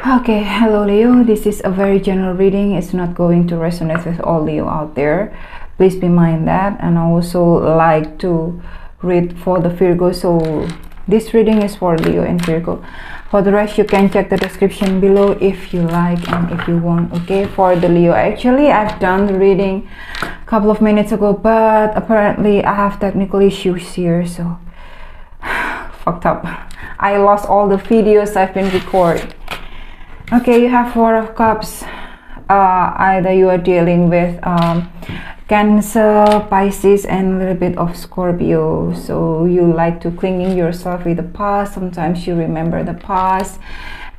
Okay, hello Leo. This is a very general reading. It's not going to resonate with all Leo out there. Please be mind that. And I also like to read for the Virgo. So this reading is for Leo and Virgo. For the rest, you can check the description below if you like and if you want. Okay, for the Leo, actually I've done the reading a couple of minutes ago, but apparently I have technical issues here, so fucked up. I lost all the videos I've been recording. Okay, you have Four of Cups. Either you are dealing with Cancer, Pisces, and a little bit of Scorpio. So you like to clinging yourself with the past. Sometimes you remember the past.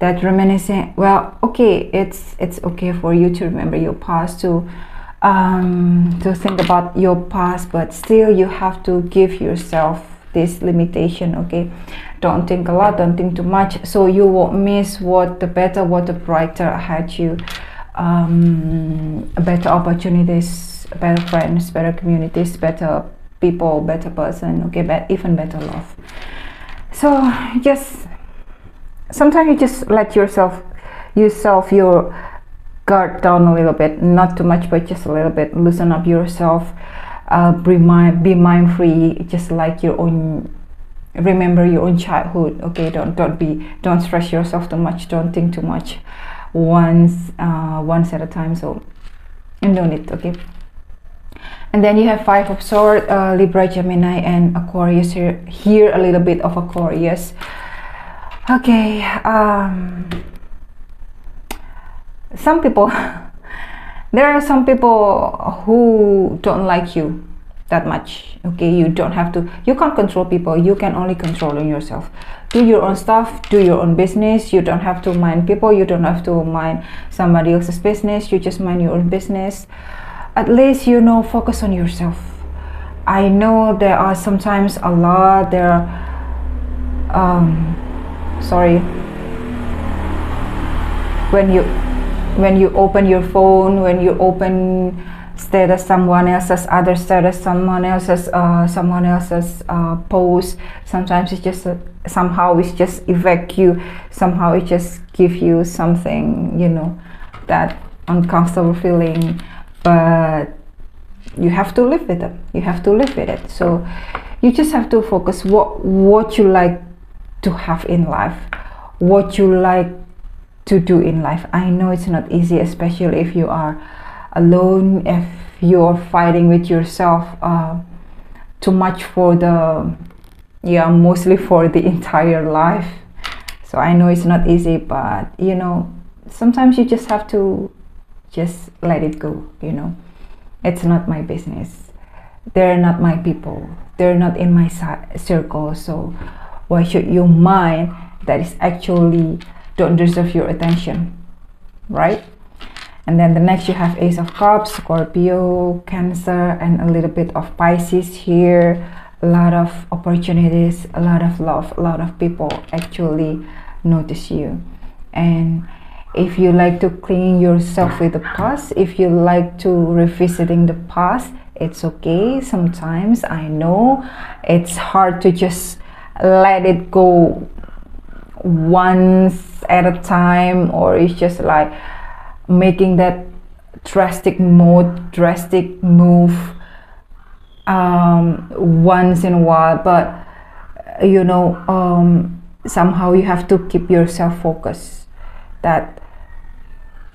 That reminiscing. Well, okay, it's okay for you to remember your past, to think about your past, but still you have to give yourself this limitation. Okay, don't think a lot, don't think too much, so you won't miss what the better, what the brighter ahead you, better opportunities, better friends, better communities, better people, better person. Okay, but even better love. So just sometimes you just let yourself your guard down a little bit, not too much but just a little bit. Loosen up yourself. Be mind free, just like your own. Remember your own childhood. Okay, don't stress yourself too much, don't think too much, once at a time. So you don't need. Okay, and then you have Five of Swords, Libra, Gemini, and Aquarius here a little bit of Aquarius. Okay, some people there are some people who don't like you that much. Okay, you don't have to, you can't control people, you can only control yourself. Do your own stuff, do your own business. You don't have to mind people, you don't have to mind somebody else's business, you just mind your own business. At least, you know, focus on yourself. I know there are sometimes a lot there sorry, when you open your phone, when you open status, someone else's other status, someone else's post, sometimes it's just somehow it's just evoke you, somehow it just give you something, you know, that uncomfortable feeling, but you have to live with it, you have to live with it. So you just have to focus what you like to have in life, what you like to do in life. I know it's not easy, especially if you are alone, if you're fighting with yourself too much for the, yeah, mostly for the entire life. So I know it's not easy, but you know, sometimes you just have to just let it go. You know, it's not my business, they're not my people, they're not in my circle, so why should you mind that is actually don't deserve your attention, right? And then the next you have Ace of Cups, Scorpio, Cancer, and a little bit of Pisces here. A lot of opportunities, a lot of love, a lot of people actually notice you. And if you like to clean yourself with the past, if you like to revisiting the past, it's okay. Sometimes I know it's hard to just let it go once at a time, or it's just like making that drastic move once in a while, but you know, somehow you have to keep yourself focused that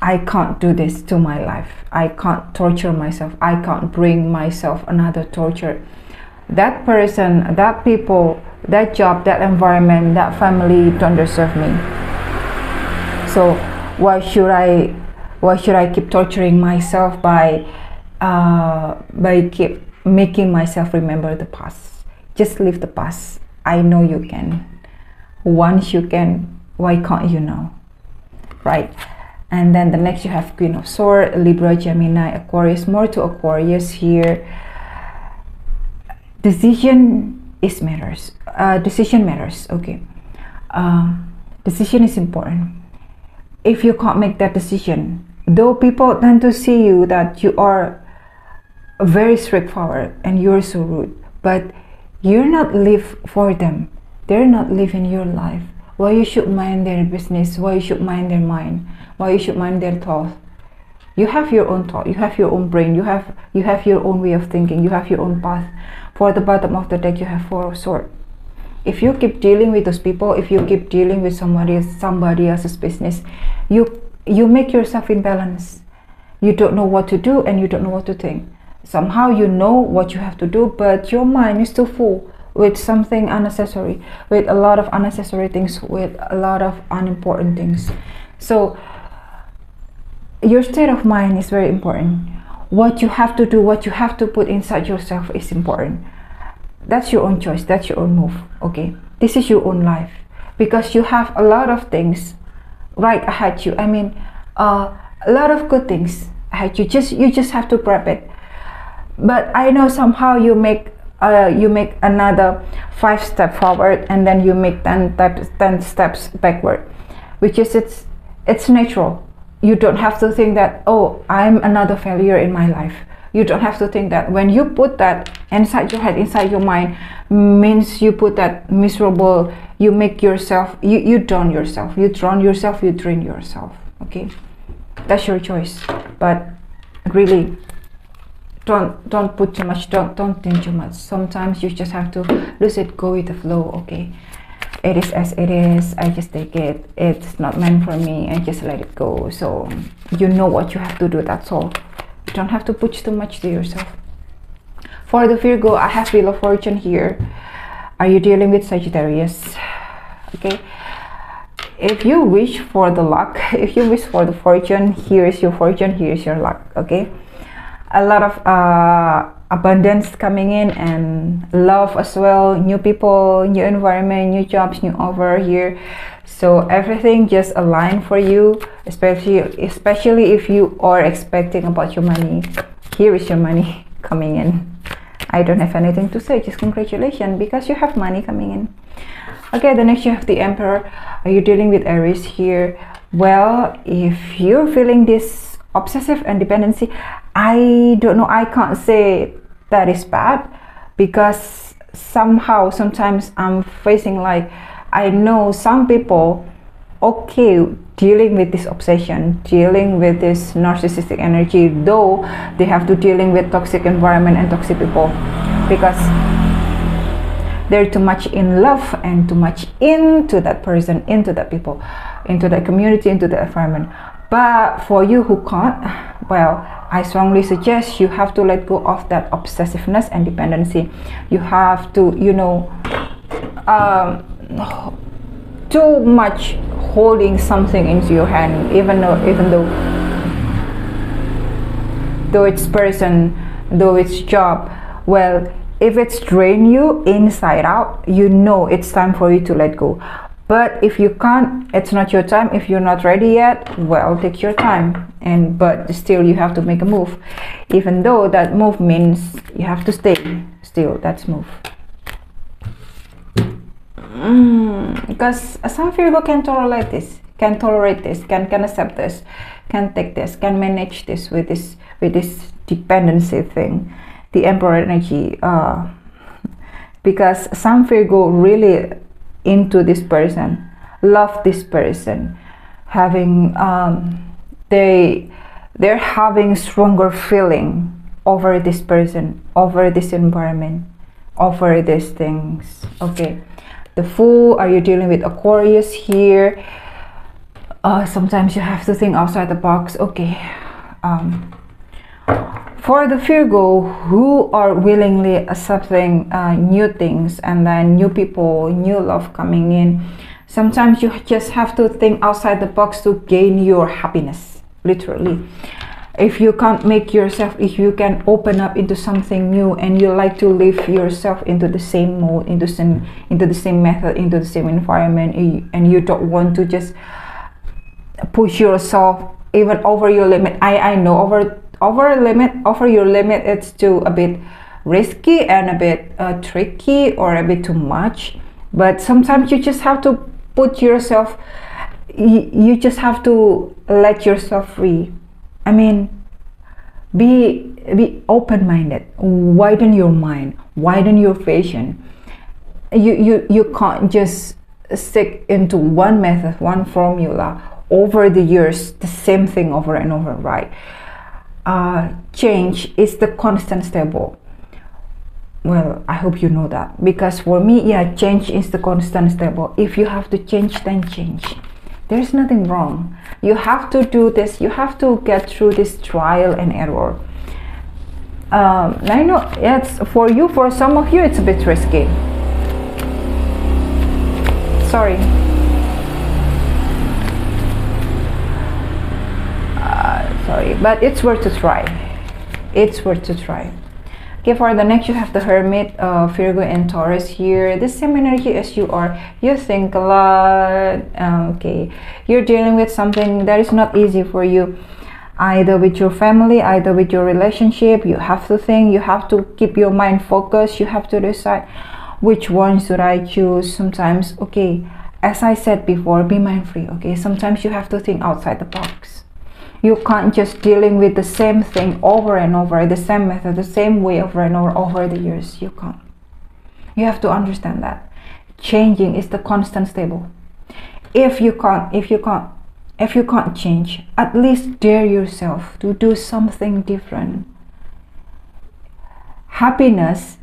I can't do this to my life, I can't torture myself, I can't bring myself another torture. That person, that people, that job, that environment, that family don't deserve me. So why should I keep torturing myself by keep making myself remember the past? Just leave the past. I know you can. Once you can, why can't you now? Right? And then the next you have Queen of Swords, Libra, Gemini, Aquarius. More to Aquarius here. Decision matters. Decision matters. Okay. Decision is important. If you can't make that decision, though people tend to see you that you are very straightforward and you're so rude, but you're not live for them, they're not living your life. why you should mind their business, why you should mind their mind, why you should mind their thoughts. You have your own thought, you have your own brain, you have your own way of thinking, you have your own path. For the bottom of the deck, you have 4 of swords. If you keep dealing with those people, if you keep dealing with somebody else's business, you make yourself imbalance. You don't know what to do and you don't know what to think. Somehow you know what you have to do, but your mind is too full with something unnecessary, with a lot of unnecessary things, with a lot of unimportant things. So your state of mind is very important. What you have to do, what you have to put inside yourself is important. That's your own choice, that's your own move. Okay, this is your own life, because you have a lot of things right ahead you. I mean, a lot of good things ahead you. You just have to grab it. But I know somehow you make another 5 steps forward, and then you make 10 steps backward, which is it's natural. You don't have to think that, oh, I'm another failure in my life. You don't have to think that. When you put that inside your head, inside your mind, means you put that miserable, you make yourself, you drown yourself, you drain yourself. Okay, that's your choice. But really, don't put too much, don't think too much. Sometimes you just have to lose it, go with the flow. Okay, it is as it is. I just take it. It's not meant for me. I just let it go. So you know what you have to do. That's all. You don't have to push too much to yourself. For the Virgo, I have Wheel of Fortune here. Are you dealing with Sagittarius? Okay. If you wish for the luck, if you wish for the fortune, here is your fortune. Here is your luck. Okay. A lot of abundance coming in, and love as well, new people, new environment, new jobs, new offer here. So everything just aligned for you, especially if you are expecting about your money. Here is your money coming in. I don't have anything to say, just congratulations, because you have money coming in. Okay, the next you have the Emperor. Are you dealing with Aries here? Well, if you're feeling this obsessive and dependency, I don't know, I can't say that is bad, because sometimes I'm facing, like, I know some people, okay, dealing with this obsession, dealing with this narcissistic energy, though they have to dealing with toxic environment and toxic people, because they're too much in love and too much into that person, into that people, into that community, into the environment. But for you who can't, well, I strongly suggest you have to let go of that obsessiveness and dependency. You have to, too much holding something into your hand, even though it's person, though it's job. Well, if it's drain you inside out, it's time for you to let go. But if you can't, it's not your time. If you're not ready yet, well, take your time. But still, you have to make a move. Even though that move means you have to stay. Still, that's move. Because some Virgo can tolerate this, can accept this, can take this, can manage this with this dependency thing, the Emperor energy. Because some Virgo really into this person, love this person, having they're having stronger feeling over this person, over this environment, over these things. Okay, the Fool. Are you dealing with Aquarius here? Sometimes you have to think outside the box. Okay, for the Virgo who are willingly accepting new things, and then new people, new love coming in, sometimes you just have to think outside the box to gain your happiness, literally. If you can't make yourself, if you can open up into something new, and you like to live yourself into the same mode, into the same method, into the same environment, and you don't want to just push yourself even over your limit. I know over your limit, it's too a bit risky and a bit tricky, or a bit too much. But sometimes you just have to put yourself, you just have to let yourself free. I mean, be open-minded, widen your mind, widen your vision. You can't just stick into one method, one formula over the years, the same thing over and over, right? Change is the constant stable. Well, I hope you know that, because for me, yeah, change is the constant stable. If you have to change, then change. There's nothing wrong. You have to do this. You have to get through this trial and error. I know it's for you, for some of you, it's a bit risky. Sorry. Sorry, but it's worth to try. It's worth to try. Okay, for the next, you have the Hermit, Virgo and Taurus here. The same energy as you are. You think a lot. Okay, you're dealing with something that is not easy for you, either with your family, either with your relationship. You have to think. You have to keep your mind focused. You have to decide which one should I choose. Sometimes, okay, as I said before, be mind free. Okay, sometimes you have to think outside the box. You can't just dealing with the same thing over and over, the same method, the same way over and over the years. You can't. You have to understand that changing is the constant stable. If you can't change, at least dare yourself to do something different. Happiness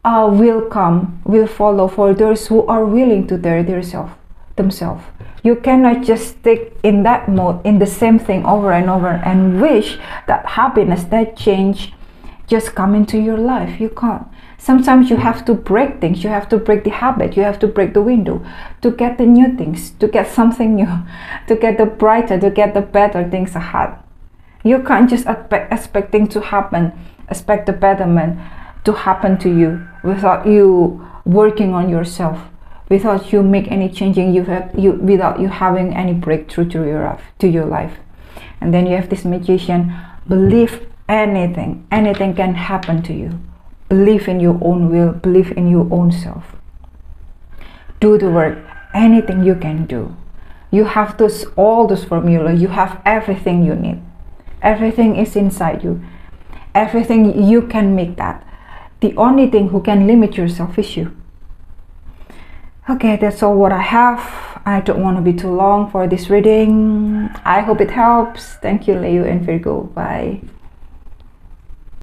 will follow for those who are willing to dare themselves. You cannot just stick in that mode, in the same thing over and over, and wish that happiness, that change just come into your life. You can't. Sometimes you have to break things. You have to break the habit. You have to break the window to get the new things, to get something new, to get the brighter, to get the better things ahead. You can't just expect things to happen, expect the betterment to happen to you without you working on yourself, without you make any changing, without you having any breakthrough to your life. And then you have this Magician. Believe anything can happen to you. Believe in your own will, believe in your own self. Do the work. Anything you can do. You have all those formula. You have everything you need. Everything is inside you. Everything you can make that. The only thing who can limit yourself is you. Okay, that's all what I have. I don't want to be too long for this reading. I hope it helps. Thank you, Leo and Virgo. Bye.